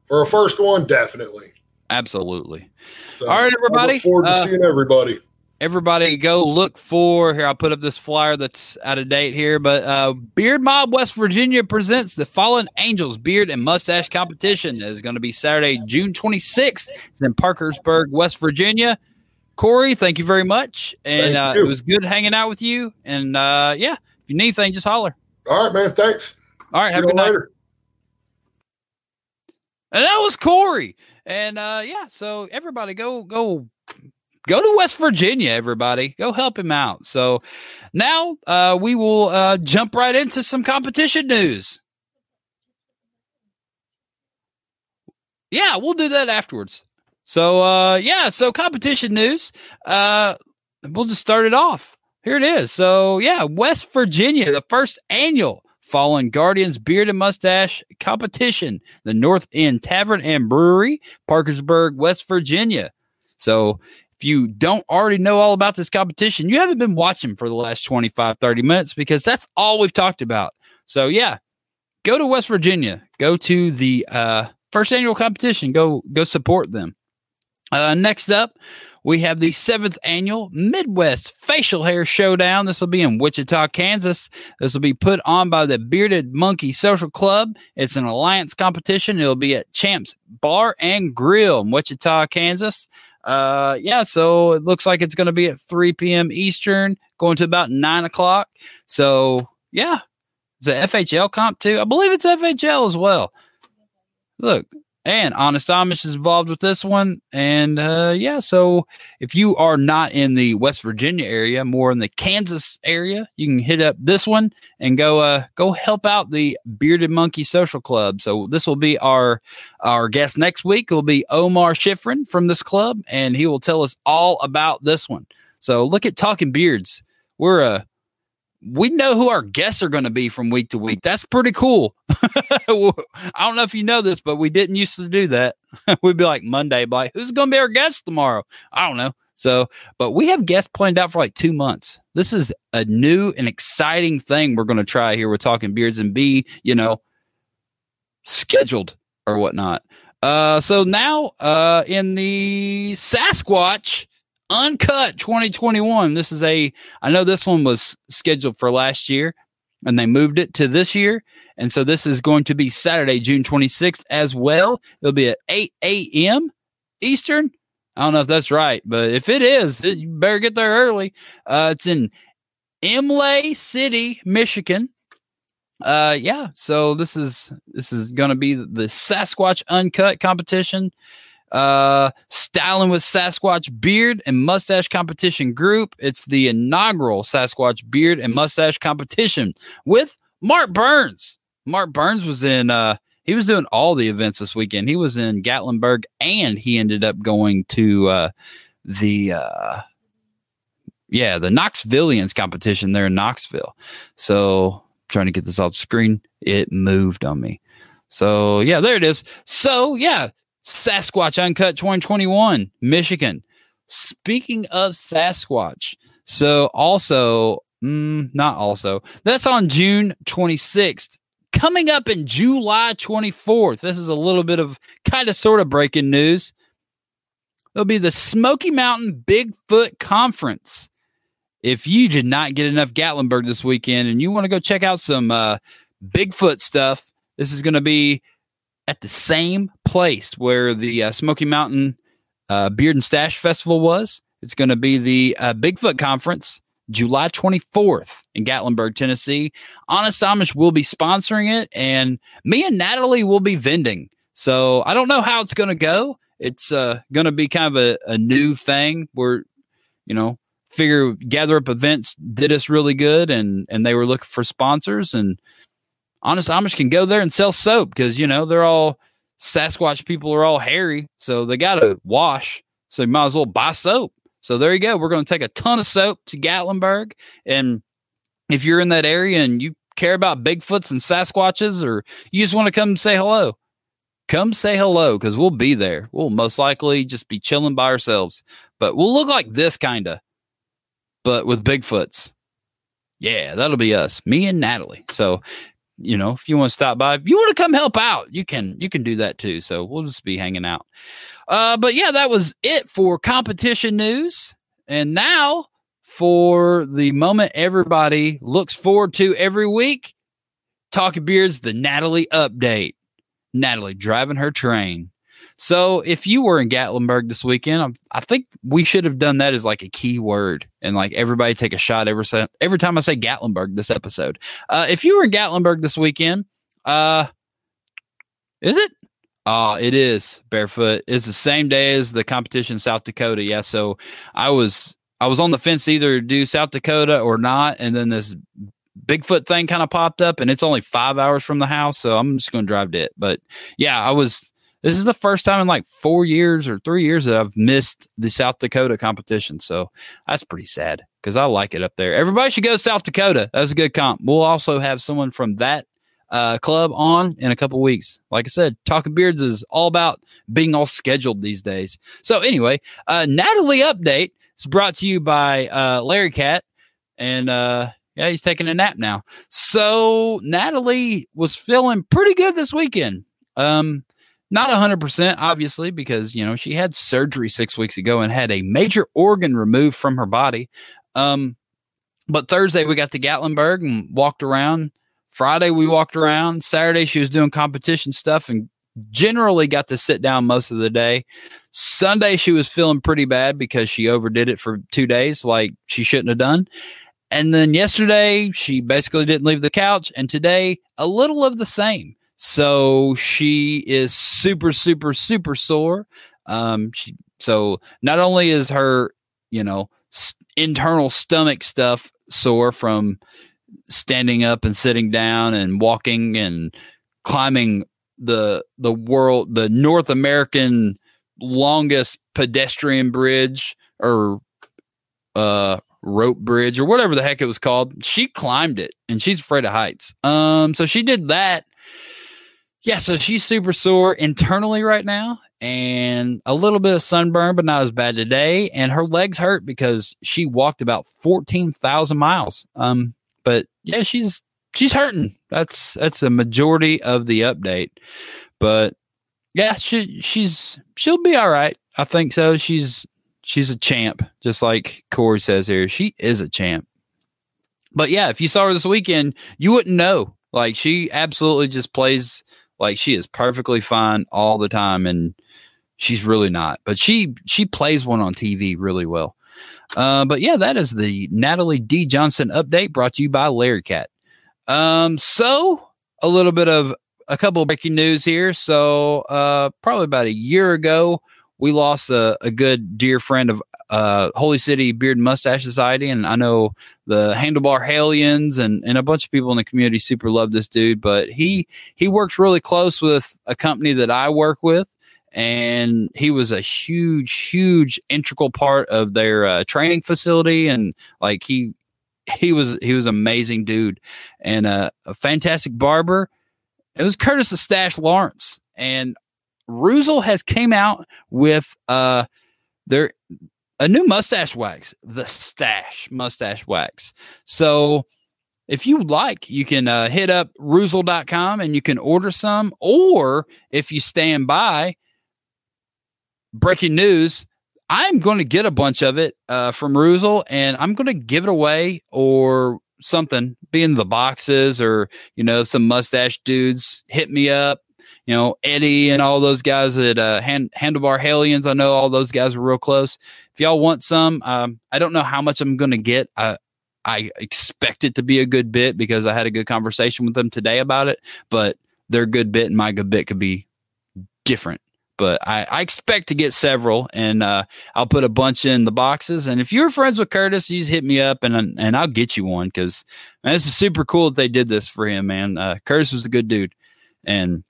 for a first one, definitely. Absolutely. So, all right, everybody. I look forward to seeing everybody. Everybody go look for here. I'll put up this flyer that's out of date here, but Beard Mob West Virginia presents the Fallen Angels Beard and Mustache Competition. It is going to be Saturday, June 26th. It's in Parkersburg, West Virginia. Corey, thank you very much. And it was good hanging out with you. And if you need anything, just holler. All right, man. Thanks. All right. Have a good night. And that was Corey. And so everybody go to West Virginia, everybody. Go help him out. So now we will jump right into some competition news. Yeah, we'll do that afterwards. So, so competition news. We'll just start it off. Here it is. So, West Virginia, the first annual Fallen Guardians Beard and Mustache Competition, the North End Tavern and Brewery, Parkersburg, West Virginia. So, if you don't already know all about this competition, you haven't been watching for the last 25, 30 minutes because that's all we've talked about. So, go to West Virginia. Go to the first annual competition. Go support them. Next up, we have the 7th annual Midwest Facial Hair Showdown. This will be in Wichita, Kansas. This will be put on by the Bearded Monkey Social Club. It's an alliance competition. It'll be at Champs Bar and Grill in Wichita, Kansas. So it looks like it's going to be at 3 p.m. Eastern, going to about 9 o'clock. So, yeah. Is it FHL comp too? I believe it's FHL as well. Look. And Honest Amish is involved with this one. And so if you are not in the West Virginia area, more in the Kansas area, you can hit up this one and go help out the Bearded Monkey Social Club. So this will be our guest next week. It will be Omar Schifrin from this club, and he will tell us all about this one. So look at Talking Beards. We know who our guests are going to be from week to week. That's pretty cool. I don't know if you know this, but we didn't used to do that. We'd be like Monday, like, who's going to be our guest tomorrow? I don't know. So, but we have guests planned out for like 2 months. This is a new and exciting thing we're going to try here with Talking Beards and be, scheduled or whatnot. So now in the Sasquatch Uncut 2021. I know this one was scheduled for last year and they moved it to this year. And so this is going to be Saturday, June 26th as well. It'll be at 8 a.m. Eastern. I don't know if that's right, but if it is, you better get there early. It's in Imlay City, Michigan. So this is going to be the Sasquatch Uncut competition. Styling with Sasquatch Beard and Mustache Competition Group. It's the inaugural Sasquatch Beard and Mustache Competition with Mark Burns. Mark Burns was he was doing all the events this weekend. He was in Gatlinburg and he ended up going to the Knoxvillians competition there in Knoxville. So trying to get this off the screen. It moved on me. So yeah, there it is. So yeah, Sasquatch Uncut 2021, Michigan. Speaking of Sasquatch, that's on June 26th. Coming up in July 24th, this is a little bit of kind of sort of breaking news. There'll be the Smoky Mountain Bigfoot Conference. If you did not get enough Gatlinburg this weekend and you want to go check out some Bigfoot stuff, this is going to be at the same place where the Smoky Mountain Beard and Stash Festival was. It's going to be the Bigfoot Conference, July 24th in Gatlinburg, Tennessee. Honest Amish will be sponsoring it, and me and Natalie will be vending. So I don't know how it's going to go. It's going to be kind of a new thing where, figure Gather Up Events did us really good, and they were looking for sponsors, and Honest Amish can go there and sell soap because, they're all Sasquatch people are all hairy. So they got to wash. So you might as well buy soap. So there you go. We're going to take a ton of soap to Gatlinburg. And if you're in that area and you care about Bigfoots and Sasquatches, or you just want to come say hello, come say hello because we'll be there. We'll most likely just be chilling by ourselves. But we'll look like this kind of, but with Bigfoots. Yeah, that'll be us. Me and Natalie. So if you want to stop by, if you want to come help out, you can do that too. So we'll just be hanging out. But yeah, that was it for competition news. And now for the moment everybody looks forward to every week, Talking Beards, the Natalie update. Natalie driving her train. So if you were in Gatlinburg this weekend, I think we should have done that as like a key word and like everybody take a shot every time I say Gatlinburg this episode. If you were in Gatlinburg this weekend, is it? It is Barefoot. It's the same day as the competition in South Dakota. Yeah. So I was on the fence to either do South Dakota or not. And then this Bigfoot thing kind of popped up and it's only 5 hours from the house. So I'm just going to drive to it. But yeah, this is the first time in like 4 years or 3 years that I've missed the South Dakota competition. So that's pretty sad because I like it up there. Everybody should go to South Dakota. That's a good comp. We'll also have someone from that club on in a couple weeks. Like I said, Talking Beards is all about being all scheduled these days. So anyway, Natalie update is brought to you by Larry Cat. And he's taking a nap now. So Natalie was feeling pretty good this weekend. Not 100%, obviously, because, she had surgery 6 weeks ago and had a major organ removed from her body. But Thursday we got to Gatlinburg and walked around. Friday we walked around. Saturday she was doing competition stuff and generally got to sit down most of the day. Sunday she was feeling pretty bad because she overdid it for 2 days like she shouldn't have done. And then yesterday she basically didn't leave the couch, and today a little of the same. So she is super, super, super sore. So not only is her, internal stomach stuff sore from standing up and sitting down and walking and climbing the North American longest pedestrian bridge or rope bridge or whatever the heck it was called. She climbed it and she's afraid of heights. So she did that. Yeah, so she's super sore internally right now and a little bit of sunburn, but not as bad today. And her legs hurt because she walked about 14,000 miles. But yeah, she's hurting. That's a majority of the update. But yeah, she'll be all right. I think so. She's a champ, just like Corey says here. She is a champ. But yeah, if you saw her this weekend, you wouldn't know. Like, she absolutely just plays like she is perfectly fine all the time, and she's really not. But she plays one on TV really well. But yeah, that is the Natalie D. Johnson update brought to you by Larry Cat. So a couple of breaking news here. So probably about a year ago, we lost a good dear friend of Holy City Beard and Mustache Society, and I know the Handlebar Hellions and a bunch of people in the community super love this dude. But he works really close with a company that I work with, and he was a huge integral part of their training facility, and like he was amazing dude and a fantastic barber. It was Curtis the Stash Lawrence, and Ruzel has came out with a new mustache wax, the Stash mustache wax. So if you like, you can hit up Ruzel.com and you can order some, or if you stand by, breaking news, I'm going to get a bunch of it from Ruzel, and I'm going to give it away or something, be in the boxes, or, some mustache dudes hit me up. Eddie and all those guys at Handlebar Hellions. I know all those guys are real close. If y'all want some, I don't know how much I'm going to get. I expect it to be a good bit because I had a good conversation with them today about it, but their good bit and my good bit could be different. But I expect to get several, and I'll put a bunch in the boxes. And if you're friends with Curtis, you just hit me up and I'll get you one, because this is super cool that they did this for him, man. Curtis was a good dude, and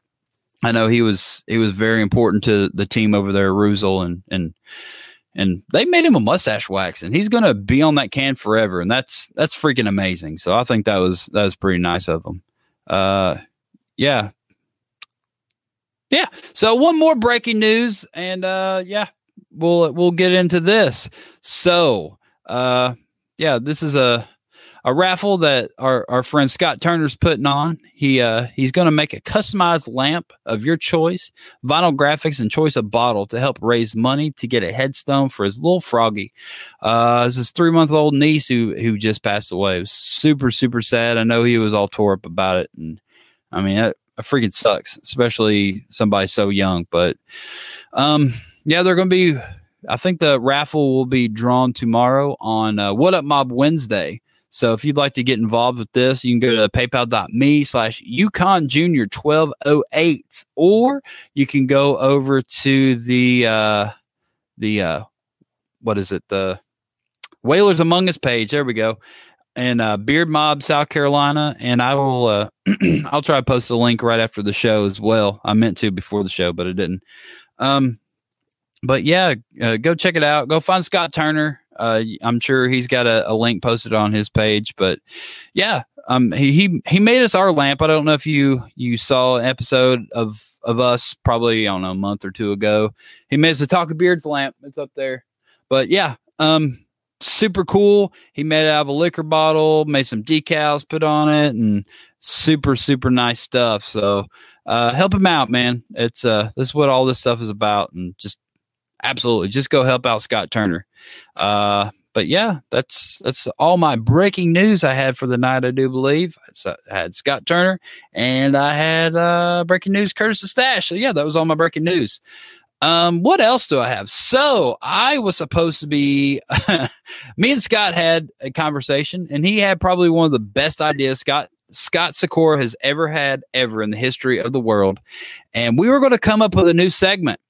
I know he was very important to the team over there, Ruzel, and they made him a mustache wax, and he's going to be on that can forever. And that's freaking amazing. So I think that was pretty nice of them. Yeah. So one more breaking news, and we'll get into this. So this is a raffle that our friend Scott Turner's putting on. He's going to make a customized lamp of your choice, vinyl graphics, and choice of bottle to help raise money to get a headstone for his little froggy. It's his 3-month-old niece who just passed away. It was super, super sad. I know he was all tore up about it, and I mean, it freaking sucks, especially somebody so young. But they're going to be. I think the raffle will be drawn tomorrow on What Up Mob Wednesday. So if you'd like to get involved with this, you can go to paypal.me/UConnJunior1208, or you can go over to the Whalers Among Us page. There we go. And Beard Mob, South Carolina. And I will, I'll try to post a link right after the show as well. I meant to before the show, but I didn't. But yeah, go check it out. Go find Scott Turner. I'm sure he's got a link posted on his page, but yeah, he made us our lamp. I don't know if you saw an episode of us probably, I don't know, a month or two ago. He made us a Talk of Beards lamp. It's up there, but yeah. super cool. He made it out of a liquor bottle, made some decals, put on it, and super, super nice stuff. So help him out, man. It's this is what all this stuff is about, and just absolutely just go help out Scott Turner. But yeah, that's all my breaking news I had for the night, I do believe. I had Scott Turner, and I had breaking news Curtis Mustache. So yeah, that was all my breaking news. What else do I have? So I was supposed to be, me and Scott had a conversation, and he had probably one of the best ideas Scott Sikora has ever had ever in the history of the world. And we were going to come up with a new segment.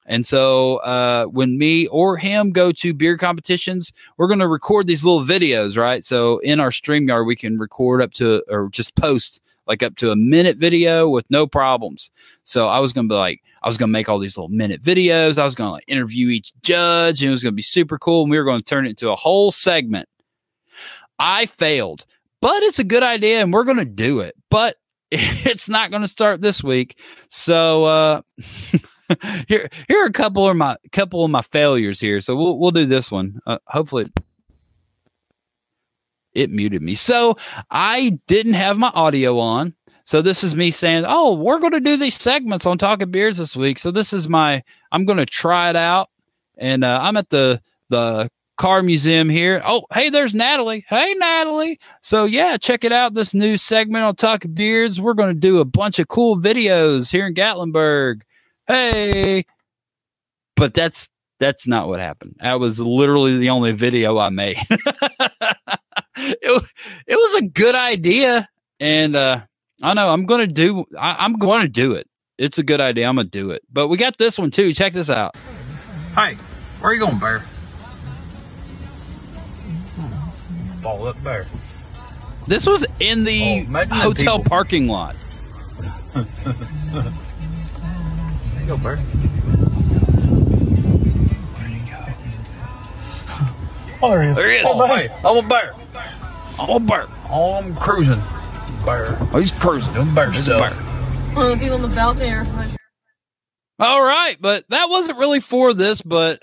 And so when me or him go to beer competitions, we're going to record these little videos, right? So in our StreamYard, we can record up to, or just post like up to a minute video with no problems. So I was going to make all these little minute videos. I was going to like interview each judge, and it was going to be super cool. And we were going to turn it into a whole segment. I failed, but it's a good idea, and we're going to do it. But it's not going to start this week. So here are a couple of my failures here. So we'll do this one. Hopefully it muted me. So I didn't have my audio on. So this is me saying, oh, we're going to do these segments on Talking Beers this week. So this is I'm going to try it out. And I'm at the car museum here. Oh, hey, there's Natalie. Hey, Natalie. So yeah, check it out. This new segment on Talking Beers. We're going to do a bunch of cool videos here in Gatlinburg. Hey. But that's not what happened. That was literally the only video I made. It was a good idea. And I know I'm going to do it. It's a good idea. I'm going to do it. But we got this one too. Check this out. Hey, where are you going, Bear? Follow up, Bear. This was in the hotel parking lot. There you go, Bear. Where'd he go? Oh, there he is. There he is. Oh, hey, I'm a bear. I'm a bear. Oh, I'm cruising. Bear. Oh, he's cruising. Doing bear stuff. People on the belt there. All right, but that wasn't really for this, but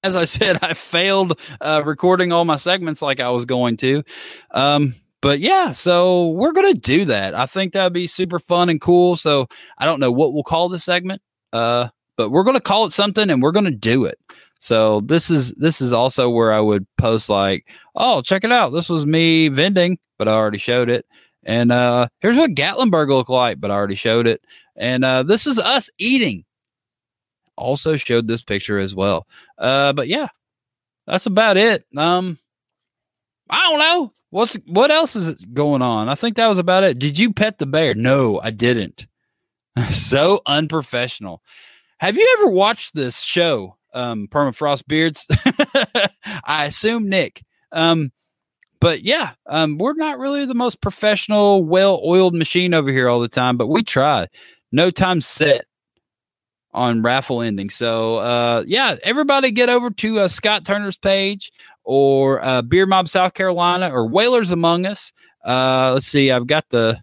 as I said, I failed recording all my segments like I was going to. But yeah, so we're going to do that. I think that would be super fun and cool. So I don't know what we'll call this segment, but we're going to call it something, and we're going to do it. So this is also where I would post like, oh, check it out. This was me vending, but I already showed it. And here's what Gatlinburg looked like, but I already showed it. And this is us eating. Also showed this picture as well. But yeah, that's about it. I don't know. What else is going on? I think that was about it. Did you pet the bear? No, I didn't. So unprofessional. Have you ever watched this show, Permafrost Beards? I assume Nick. But yeah, we're not really the most professional, well-oiled machine over here all the time, but we try. No time set on raffle ending. So yeah, everybody get over to Scott Turner's page or Beer Mob South Carolina or Whalers Among Us. Let's see, I've got the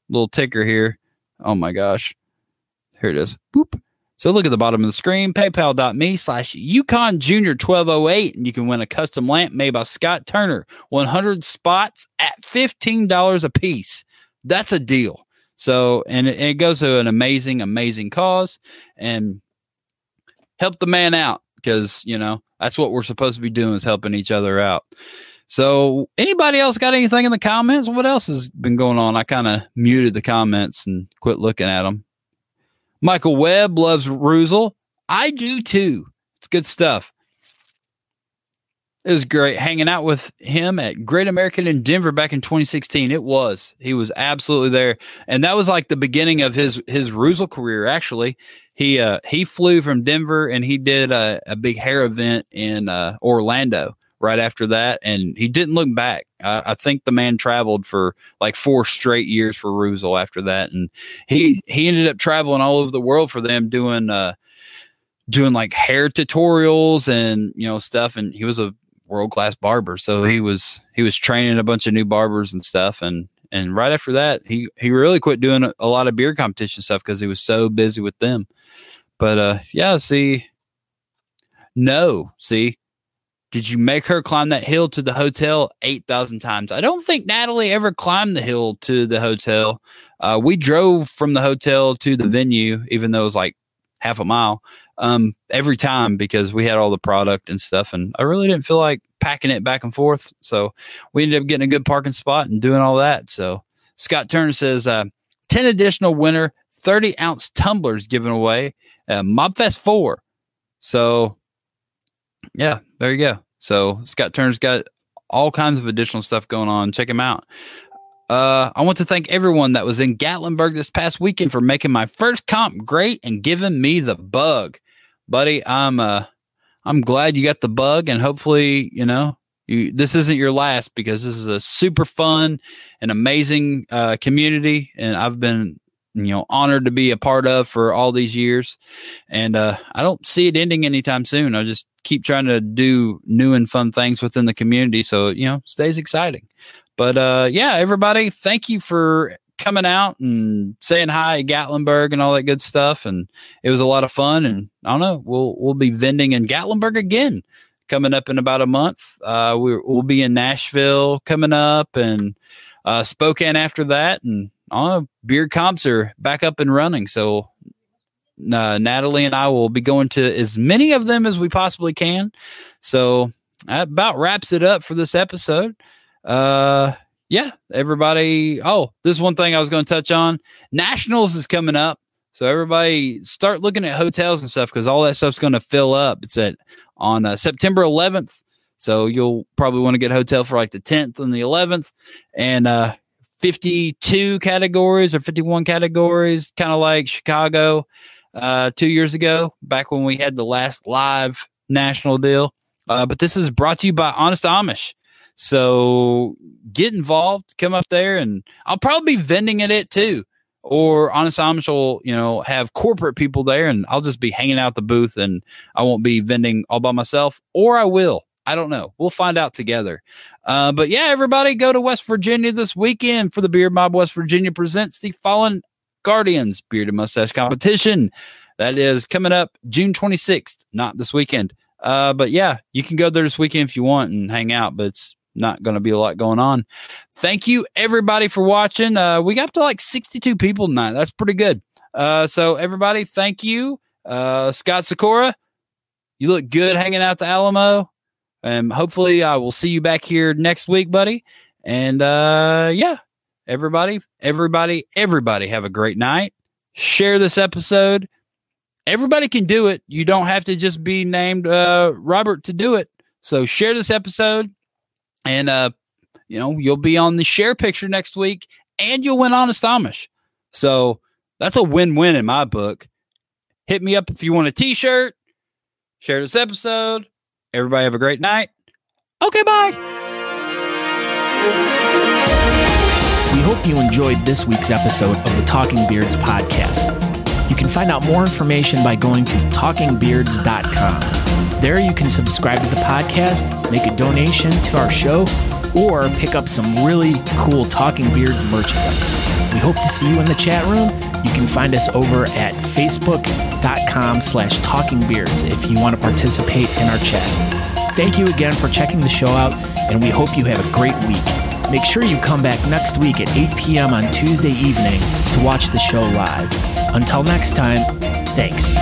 little ticker here. Oh my gosh. Here it is. Boop. So look at the bottom of the screen, paypal.me/Yukon Junior 1208, and you can win a custom lamp made by Scott Turner, 100 spots at $15 a piece. That's a deal. So, and it goes to an amazing, amazing cause, and help the man out, because, that's what we're supposed to be doing, is helping each other out. So anybody else got anything in the comments? What else has been going on? I kind of muted the comments and quit looking at them. Michael Webb loves Ruzel. I do too. It's good stuff. It was great hanging out with him at Great American in Denver back in 2016. He was absolutely there. And that was like the beginning of his Ruzel career. Actually, he flew from Denver, and he did a big hair event in Orlando right after that. And he didn't look back. I think the man traveled for like 4 straight years for Ruzel after that. And he ended up traveling all over the world for them, doing like hair tutorials and, stuff. And he was a world-class barber. So he was training a bunch of new barbers and stuff. And right after that, he really quit doing a lot of beer competition stuff because he was so busy with them. But yeah, see, did you make her climb that hill to the hotel 8,000 times? I don't think Natalie ever climbed the hill to the hotel. We drove from the hotel to the venue, even though it was like half a mile, every time because we had all the product and stuff. And I really didn't feel like packing it back and forth. So we ended up getting a good parking spot and doing all that. So Scott Turner says, 10 additional winter 30-ounce tumblers given away. Mobfest 4. So, yeah, there you go. So Scott Turner's got all kinds of additional stuff going on. Check him out. I want to thank everyone that was in Gatlinburg this past weekend for making my first comp great and giving me the bug. Buddy, I'm glad you got the bug, and hopefully, this isn't your last, because this is a super fun and amazing community, and I've been honored to be a part of for all these years. And I don't see it ending anytime soon. I just keep trying to do new and fun things within the community, so stays exciting. But everybody, thank you for coming out and saying hi at Gatlinburg and all that good stuff. And it was a lot of fun. And I don't know, we'll be vending in Gatlinburg again coming up in about a month. We'll be in Nashville coming up, and Spokane after that. And beard comps are back up and running. So Natalie and I will be going to as many of them as we possibly can. So that about wraps it up for this episode. Everybody. This is one thing I was going to touch on. Nationals is coming up. So everybody start looking at hotels and stuff, because all that stuff's going to fill up. It's on September 11th. So you'll probably want to get a hotel for like the 10th and the 11th, and 52 categories or 51 categories, kind of like Chicago 2 years ago, back when we had the last live national deal. But this is brought to you by Honest Amish. So get involved, come up there, and I'll probably be vending at it too. Or Honest Amish will, have corporate people there, and I'll just be hanging out the booth, and I won't be vending all by myself, or I will. I don't know. We'll find out together. But yeah, everybody go to West Virginia this weekend for the Beard Mob West Virginia presents the Fallen Guardians Beard and Mustache competition. That is coming up June 26th, not this weekend. But yeah, you can go there this weekend if you want and hang out, but it's not going to be a lot going on. Thank you everybody for watching. We got up to like 62 people tonight. That's pretty good. So everybody, thank you. Scott Sikora, you look good hanging out the Alamo. And hopefully I will see you back here next week, buddy. And everybody have a great night. Share this episode. Everybody can do it. You don't have to just be named Robert to do it. So share this episode, and you'll be on the share picture next week, and you'll win Honest Amish. So that's a win-win in my book. Hit me up if you want a t-shirt. Share this episode. Everybody have a great night. Okay, bye. We hope you enjoyed this week's episode of the Talking Beards podcast. You can find out more information by going to talkingbeards.com. There you can subscribe to the podcast, make a donation to our show, or pick up some really cool Talking Beards merchandise. We hope to see you in the chat room. You can find us over at facebook.com/talkingbeards if you want to participate in our chat. Thank you again for checking the show out, and we hope you have a great week. Make sure you come back next week at 8 p.m. on Tuesday evening to watch the show live. Until next time, thanks.